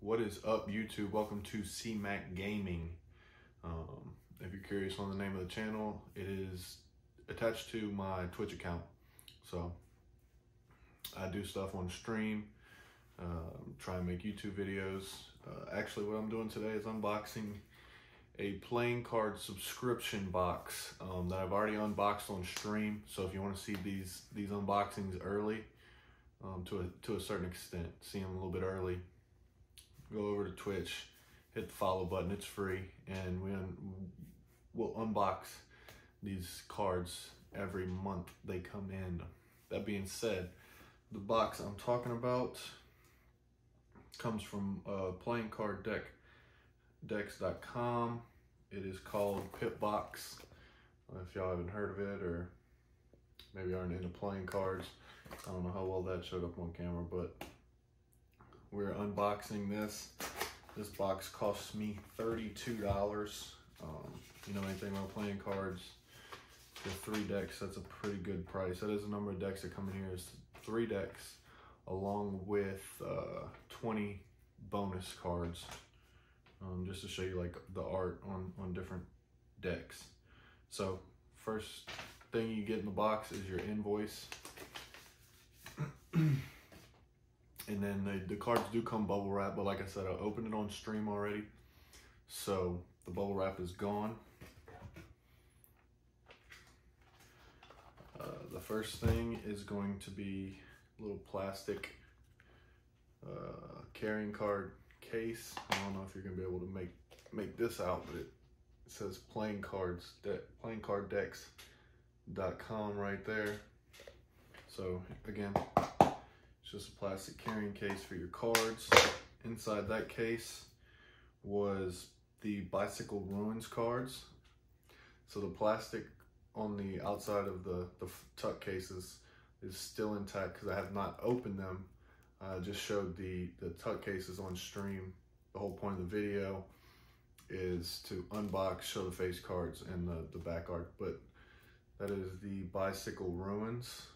What is up, YouTube? Welcome to CMAC Gaming. If you're curious on the name of the channel, it is attached to my Twitch account. So I do stuff on stream, try and make YouTube videos. Actually, what I'm doing today is unboxing a playing card subscription box that I've already unboxed on stream. So if you want to see these unboxings early, to a certain extent, see them a little bit early, go over to Twitch, hit the follow button. It's free, and we'll unbox these cards every month they come in. That being said, the box I'm talking about comes from playingcarddex.com. It is called PipBox. If y'all haven't heard of it, or maybe aren't into playing cards, I don't know how well that showed up on camera, but we're unboxing this. This box costs me $32. You know anything about playing cards? For 3 decks, that's a pretty good price. That is the number of decks that come in here. Is 3 decks, along with 20 bonus cards, just to show you like the art on different decks. So first thing you get in the box is your invoice. And then the cards do come bubble wrap, but like I said, I opened it on stream already, so the bubble wrap is gone. The first thing is going to be a little plastic carrying card case. I don't know if you're gonna be able to make this out, but it says playingcarddex.com right there. So again, just a plastic carrying case for your cards. Inside that case was the Bicycle Ruins cards. So the plastic on the outside of the tuck cases is still intact because I have not opened them. I just showed the tuck cases on stream. The whole point of the video is to unbox, show the face cards and the back art. But that is the Bicycle Ruins.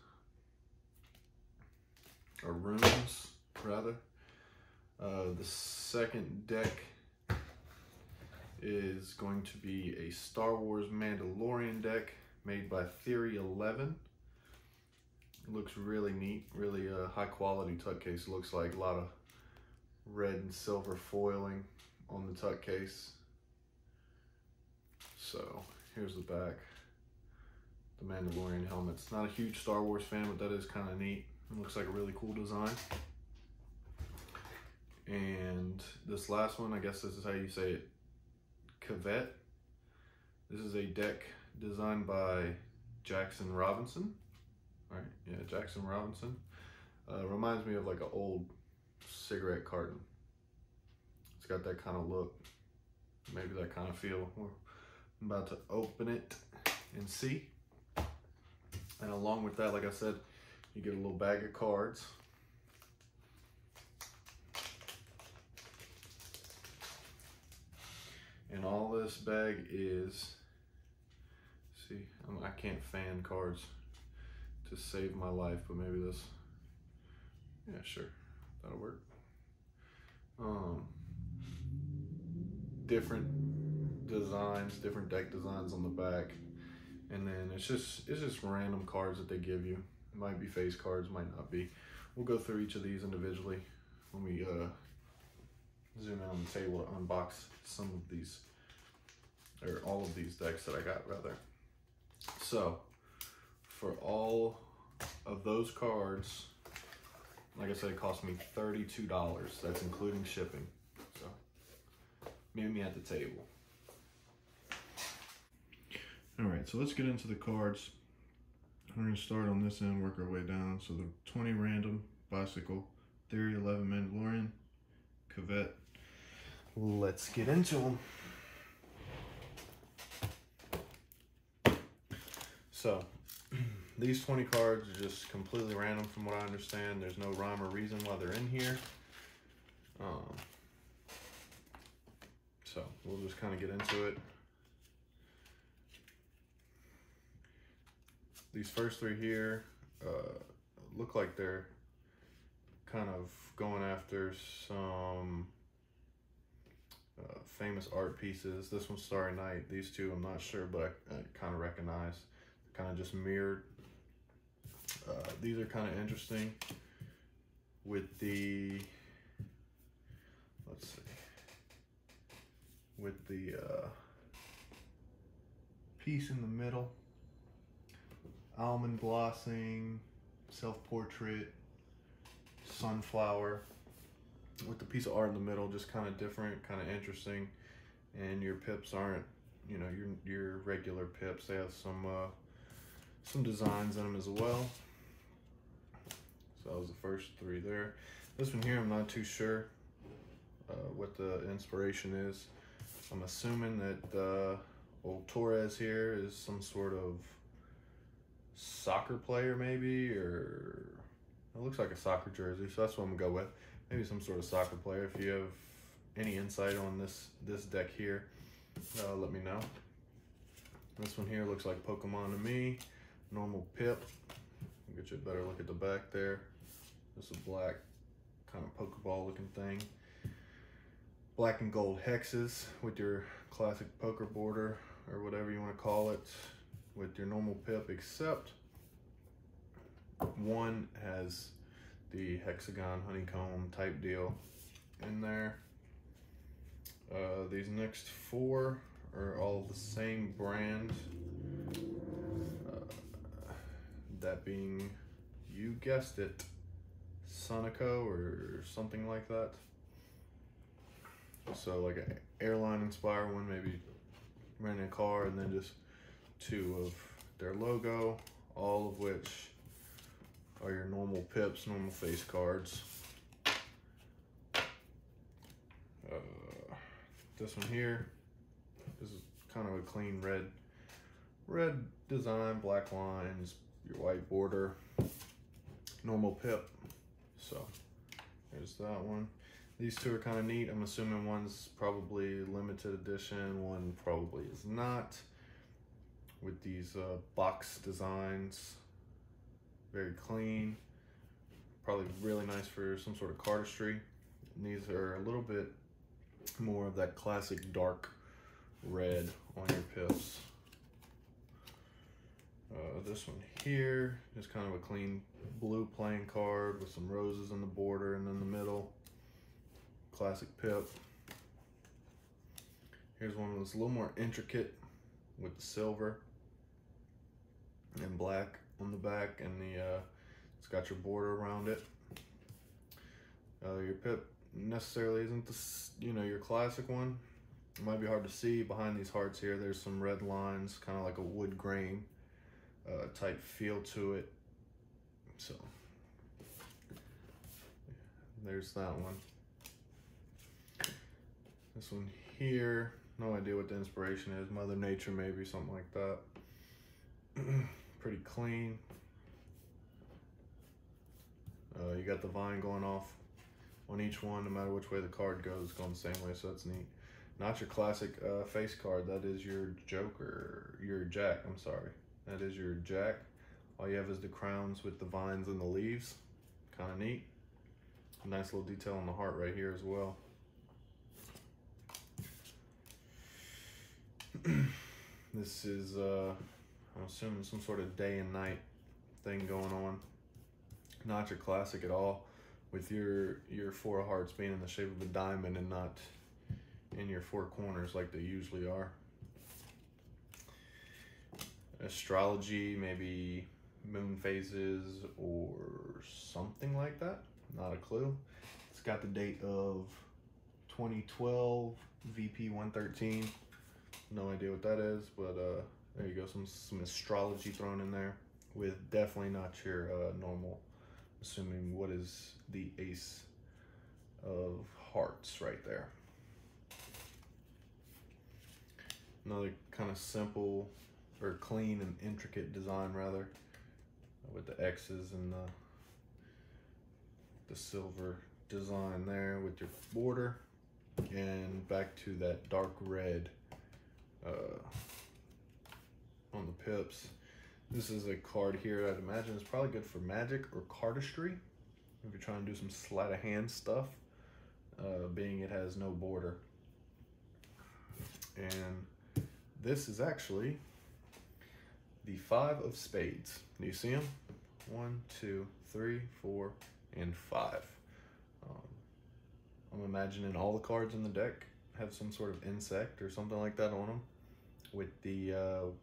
Or runes, rather. The second deck is going to be a Star Wars Mandalorian deck made by Theory 11. It looks really neat, really high quality tuck case. It looks like a lot of red and silver foiling on the tuck case. So here's the back. The Mandalorian helmet's not a huge Star Wars fan, but that is kind of neat. It looks like a really cool design. And this last one, I guess this is how you say it, Cavett. This is a deck designed by Jackson Robinson. All right, yeah, Jackson Robinson. Reminds me of like an old cigarette carton. It's got that kind of look, maybe that kind of feel. I'm about to open it and see. And along with that, like I said, you get a little bag of cards. And all this bag is, see, I can't fan cards to save my life, but maybe this, yeah, sure, that'll work. Different designs, different deck designs on the back. And then it's just random cards that they give you. Might be face cards, might not be. We'll go through each of these individually when we zoom in on the table to unbox some of these, or all of these decks that I got, rather. So for all of those cards, like I said, it cost me $32. That's including shipping. So meet me at the table. All right, so let's get into the cards. We're going to start on this end, work our way down. So the 20 random, Bicycle, Theory 11 Mandalorian, Cavett. Let's get into them. So these 20 cards are just completely random from what I understand. There's no rhyme or reason why they're in here. So we'll just kind of get into it. These first 3 here look like they're kind of going after some famous art pieces. This one's Starry Night. These two I'm not sure, but I kind of recognize. Kind of just mirrored. These are kind of interesting with the, let's see, with the piece in the middle, almond blossoming, self-portrait, sunflower, with the piece of art in the middle, just kind of different, kind of interesting. And your pips aren't, you know, your regular pips. They have some designs in them as well. So that was the first three there. This one here, I'm not too sure what the inspiration is. I'm assuming that old Torres here is some sort of soccer player maybe, or it looks like a soccer jersey, so that's what I'm gonna go with. Maybe some sort of soccer player. If you have any insight on this deck here, let me know. This one here looks like Pokemon to me. Normal pip. I'll get you a better look at the back there. Just a black kind of Pokeball looking thing. Black and gold hexes with your classic poker border or whatever you want to call it, with your normal pip, except one has the hexagon honeycomb type deal in there. These next four are all the same brand. That being, you guessed it, Sonico or something like that. So like an airline inspired one, maybe renting a car, and then just two of their logo, all of which are your normal pips, normal face cards. This one here, this is kind of a clean red design, black lines, your white border, normal pip. So there's that one. These two are kind of neat. I'm assuming one's probably limited edition, one probably is not. With these box designs, very clean, probably really nice for some sort of cardistry. And these are a little bit more of that classic dark red on your pips. This one here is kind of a clean blue playing card with some roses in the border and in the middle. Classic pip. Here's one that's a little more intricate with the silver and black on the back, and it's got your border around it. Your pip necessarily isn't your classic one. It might be hard to see behind these hearts here. There's some red lines, kind of like a wood grain type feel to it. So there's that one. This one here, no idea what the inspiration is. Mother Nature maybe, something like that. Pretty clean. You got the vine going off on each one, no matter which way the card goes, it's going the same way, so that's neat. Not your classic face card, that is your Joker, your Jack, I'm sorry. That is your Jack. All you have is the crowns with the vines and the leaves. Kind of neat. Nice little detail on the heart right here as well. This is, I'm assuming some sort of day and night thing going on. Not your classic at all, with your four of hearts being in the shape of a diamond and not in your four corners like they usually are. Astrology, maybe moon phases or something like that. Not a clue. It's got the date of 2012, VP 113. No idea what that is, but there you go. Some astrology thrown in there, with definitely not your normal. Assuming what is the ace of hearts right there. Another kind of simple or clean and intricate design rather, with the X's and the silver design there with your border, and back to that dark red on the pips. This is a card here I'd imagine is probably good for magic or cardistry if you're trying to do some sleight of hand stuff, being it has no border. And this is actually the 5 of spades. Do you see them? 1, 2, 3, 4, and 5. I'm imagining all the cards in the deck have some sort of insect or something like that on them, with the you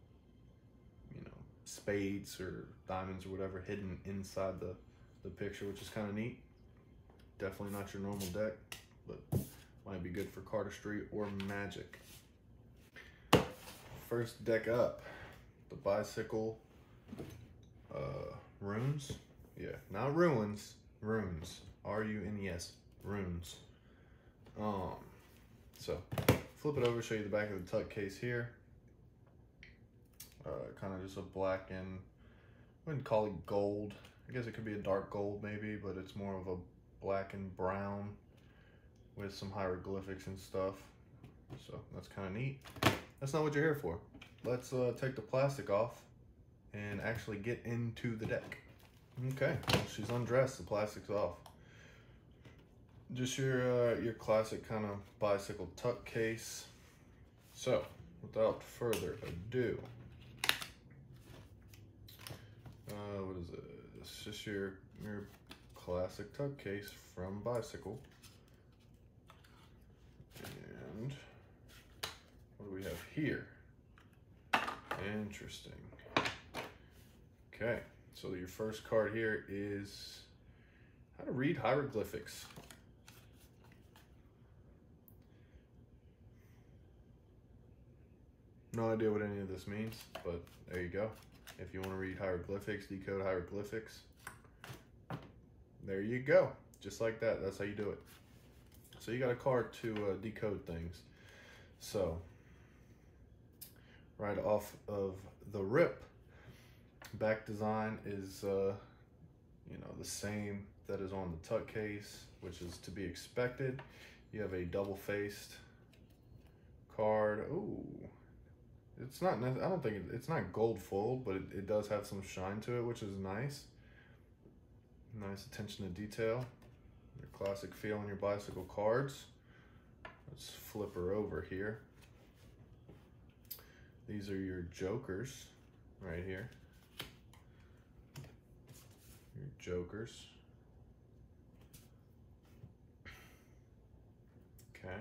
know, spades or diamonds or whatever hidden inside the picture, which is kind of neat. Definitely not your normal deck, but might be good for cardistry or magic. First deck up, the bicycle runes. Yeah, not ruins, runes. R-U-N-E-S, runes. So flip it over, show you the back of the tuck case here. Kind of just a black and, I wouldn't call it gold. I guess it could be a dark gold maybe, but it's more of a black and brown with some hieroglyphics and stuff. So that's kind of neat. That's not what you're here for. Let's take the plastic off and actually get into the deck. Okay, well, she's undressed, the plastic's off. Just your classic kind of bicycle tuck case. So, without further ado, what is it? It's just your classic tuck case from Bicycle. And what do we have here? Interesting. Okay, so your first card here is how to read hieroglyphics. No idea what any of this means, but there you go. If you want to read hieroglyphics, decode hieroglyphics, there you go. Just like that, that's how you do it. So you got a card to decode things. So right off of the rip, back design is you know, the same that is on the tuck case, which is to be expected. You have a double-faced card. Ooh. It's not, I don't think, it's not gold fold, but it does have some shine to it, which is nice. Nice attention to detail. Your classic feel on your bicycle cards. Let's flip her over here. These are your jokers right here. Your jokers. Okay.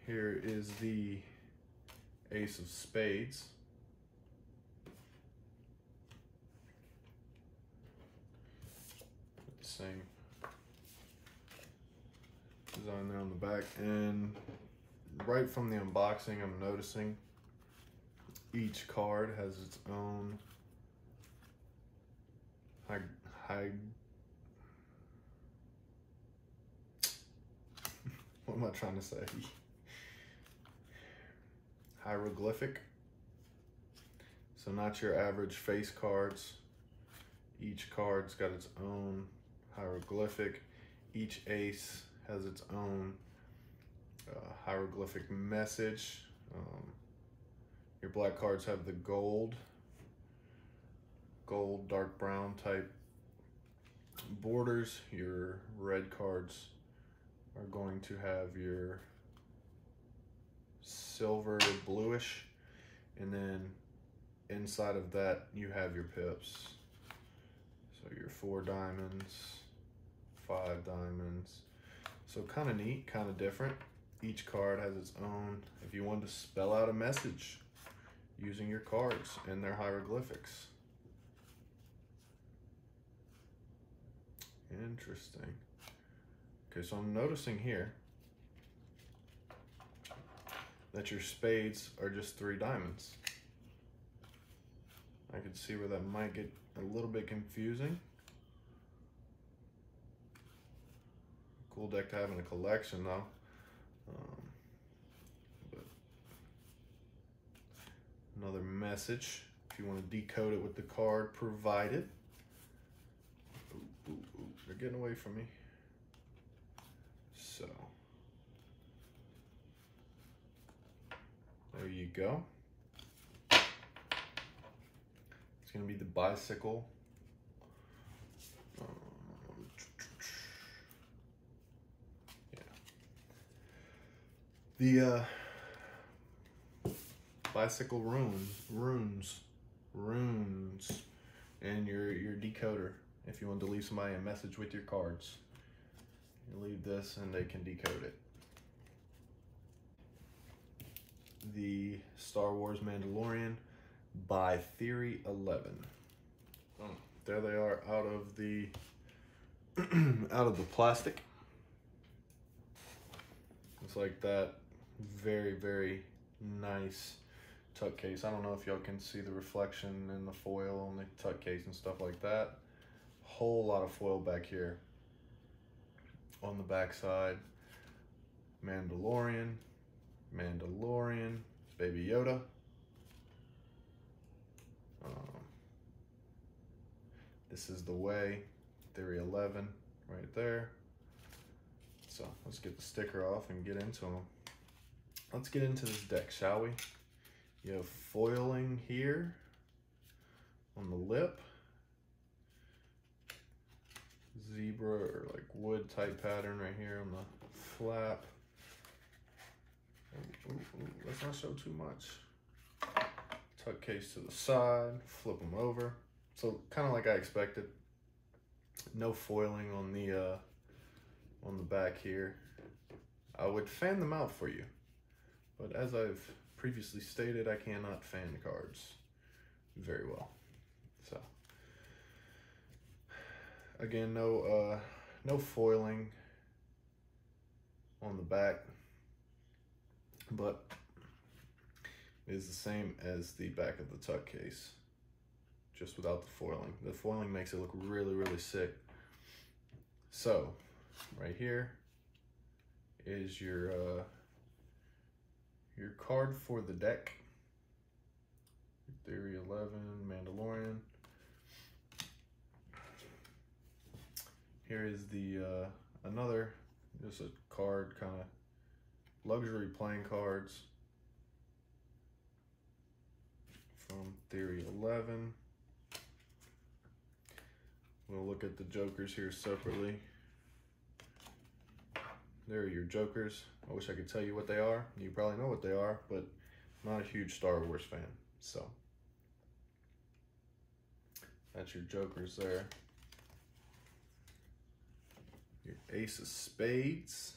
Here is the Ace of Spades. Same design there on the back, and right from the unboxing I'm noticing each card has its own what am I trying to say? Hieroglyphic. So not your average face cards. Each card's got its own hieroglyphic. Each ace has its own hieroglyphic message. Your black cards have the gold, dark brown type borders. Your red cards are going to have your silver bluish, and then inside of that you have your pips. So your 4 diamonds, 5 diamonds. So kind of neat, kind of different. Each card has its own, if you wanted to spell out a message using your cards and their hieroglyphics. Interesting. Okay, so I'm noticing here that your spades are just 3 diamonds. I could see where that might get a little bit confusing. Cool deck to have in a collection though. But another message if you want to decode it with the card provided. Ooh, they're getting away from me. So there you go. It's going to be the bicycle. Yeah. The bicycle runes, and your decoder. If you want to leave somebody a message with your cards, you leave this and they can decode it. The Star Wars Mandalorian by Theory 11. There they are out of the out of the plastic. It's like that. Very, very nice tuck case. I don't know if y'all can see the reflection in the foil on the tuck case and stuff like that. Whole lot of foil back here on the back side. Mandalorian, Baby Yoda. This is the way, Theory 11 right there. So let's get the sticker off and get into them. Let's get into this deck, shall we? You have foiling here on the lip. Zebra or like wood type pattern right here on the flap. Let's not show too much. Tuck case to the side, flip them over. So kind of like I expected. No foiling on the back here. I would fan them out for you, but as I've previously stated, I cannot fan the cards very well. So again, no foiling on the back, but it is the same as the back of the tuck case, just without the foiling. The foiling makes it look really, really sick. So right here is your card for the deck. Theory 11, Mandalorian. Here is the another, just a card, kind of luxury playing cards from Theory 11. We'll look at the jokers here separately. There are your jokers. I wish I could tell you what they are. You probably know what they are, but I'm not a huge Star Wars fan. So that's your jokers there. Your Ace of Spades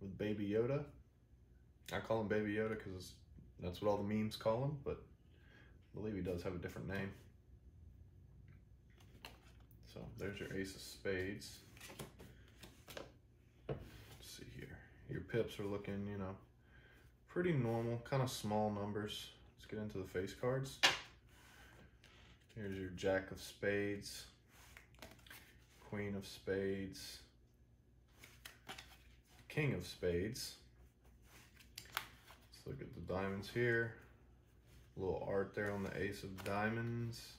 with Baby Yoda. I call him Baby Yoda because that's what all the memes call him, but I believe he does have a different name. So there's your Ace of Spades. Let's see here. Your pips are looking, you know, pretty normal, kind of small numbers. Let's get into the face cards. Here's your Jack of Spades, Queen of Spades, King of Spades. Let's look at the diamonds here. A little art there on the Ace of Diamonds.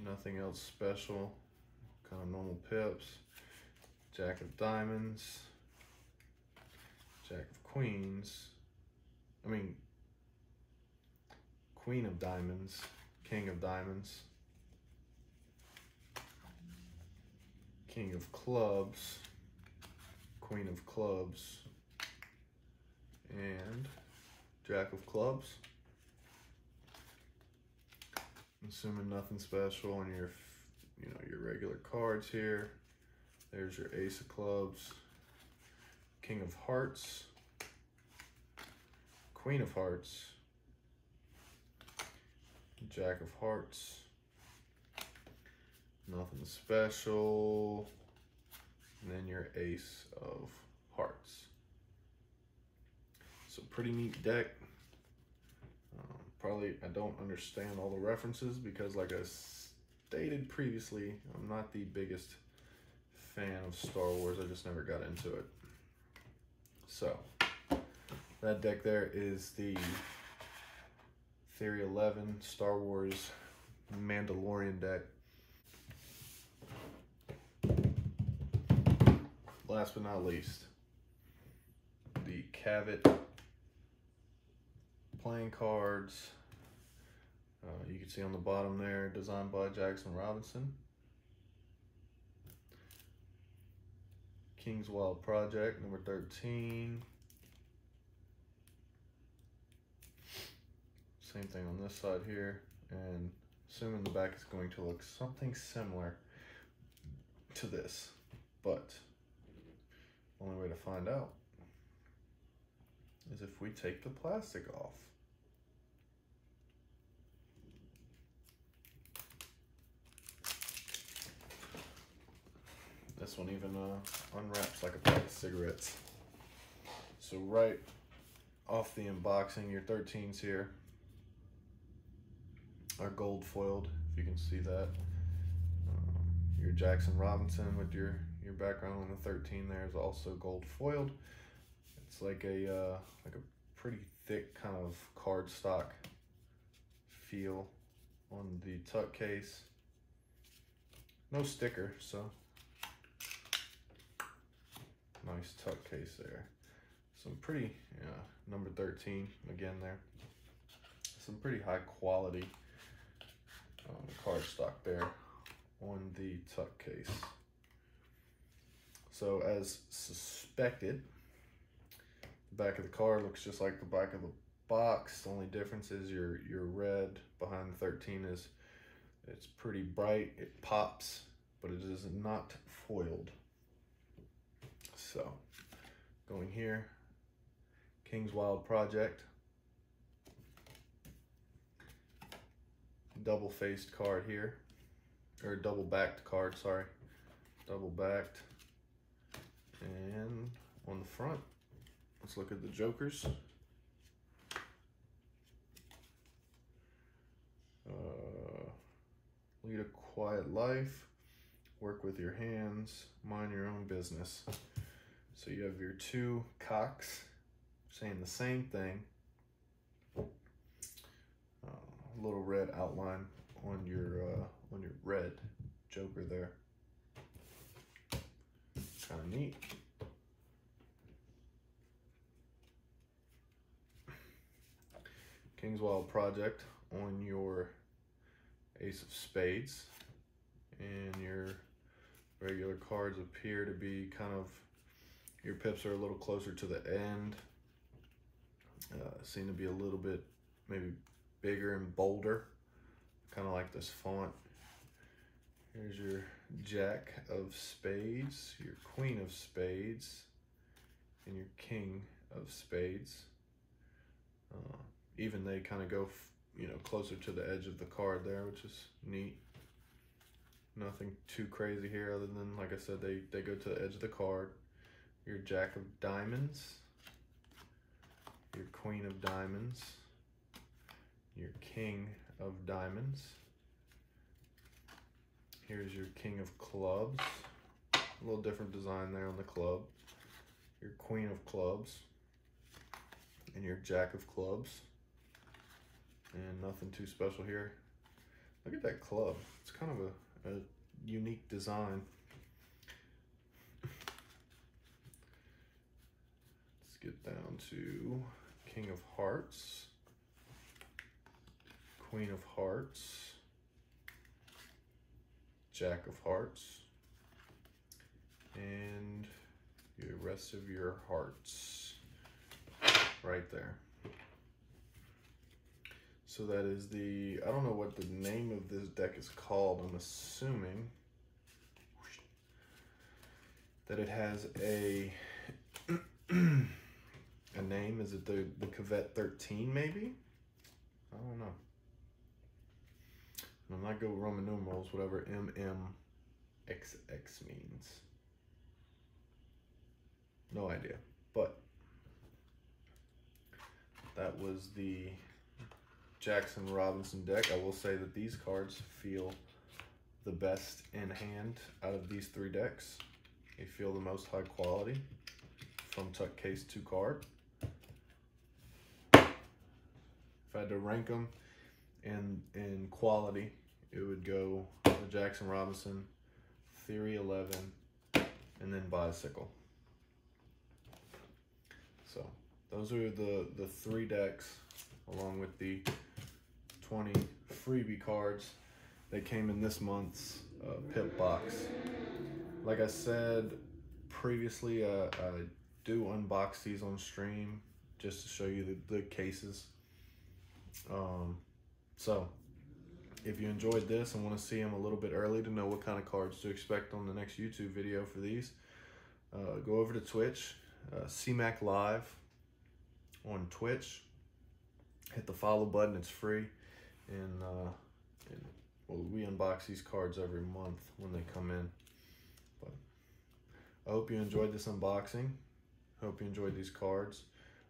Nothing else special. Kind of normal pips. Jack of Diamonds, Jack of Queens, Queen of Diamonds, King of Diamonds, King of Clubs, Queen of Clubs, and Jack of Clubs. Assuming nothing special on your, your regular cards here. There's your Ace of Clubs, King of Hearts, Queen of Hearts, Jack of Hearts, nothing special, and then your Ace of Hearts. So pretty neat deck. Probably I don't understand all the references because, like I stated previously, I'm not the biggest fan of Star Wars. I just never got into it. So that deck there is the Theory 11 Star Wars Mandalorian deck. Last but not least, the Cavett playing cards. You can see on the bottom there, designed by Jackson Robinson. King's Wild Project, number 13. Same thing on this side here, and assuming the back is going to look something similar to this, but only way to find out is if we take the plastic off. This one even unwraps like a pack of cigarettes. So right off the unboxing, your 13s here are gold foiled, if you can see that. Your Jackson Robinson with your background on the 13 there is also gold foiled. It's like a pretty thick kind of cardstock feel on the tuck case. No sticker, so nice tuck case there. Some pretty, number 13 again there. Some pretty high quality cardstock there on the tuck case. So as suspected, the back of the card looks just like the back of the box. The only difference is your red behind the 13 is, it's pretty bright, it pops, but it is not foiled. So going here, King's Wild Project, double faced card here, or double backed card, sorry, double backed. And on the front, let's look at the jokers. Lead a quiet life, work with your hands, mind your own business. So you have your two cocks saying the same thing. A little red outline on your red joker there. Kind of neat. King's Wild Project on your ace of spades, and your regular cards appear to be kind of, your pips are a little closer to the end, seem to be a little bit maybe bigger and bolder, kind of like this font. Here's your Jack of Spades, your Queen of Spades, and your King of Spades. Even they kind of go, closer to the edge of the card there, which is neat. Nothing too crazy here other than, like I said, they go to the edge of the card. Your Jack of Diamonds, your Queen of Diamonds, your King of Diamonds. Here's your King of Clubs, a little different design there on the club. Your Queen of Clubs, and your Jack of Clubs. And nothing too special here. Look at that club. It's kind of a unique design. Let's get down to King of Hearts, Queen of Hearts, Jack of Hearts, and the rest of your hearts right there. So that is the, I don't know what the name of this deck is called. I'm assuming that it has a name. Is it the Cavett 13 maybe? I don't know. I'm not go Roman numerals, whatever MMXX means. No idea. But that was the Jackson Robinson deck. I will say that these cards feel the best in hand out of these three decks. They feel the most high quality from tuck case to card. If I had to rank them in quality, it would go the Jackson Robinson, Theory 11, and then Bicycle. So those are the three decks, along with the 20 freebie cards that came in this month's PipBox. Like I said previously, I do unbox these on stream just to show you the cases. So if you enjoyed this and want to see them a little bit early to know what kind of cards to expect on the next YouTube video for these, go over to Twitch, CMAC Live on Twitch. Hit the follow button, it's free. And well, we unbox these cards every month when they come in. But I hope you enjoyed this unboxing. Hope you enjoyed these cards.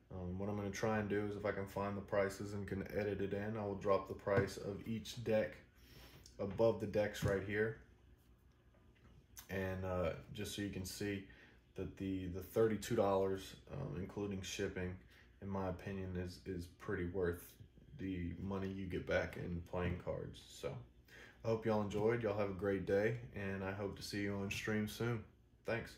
What I'm going to try and do is, if I can find the prices and can edit it in, I will drop the price of each deck above the decks right here. And just so you can see that the $32, including shipping, in my opinion, is pretty worth the money you get back in playing cards. So I hope y'all enjoyed. Y'all have a great day, and I hope to see you on stream soon. Thanks.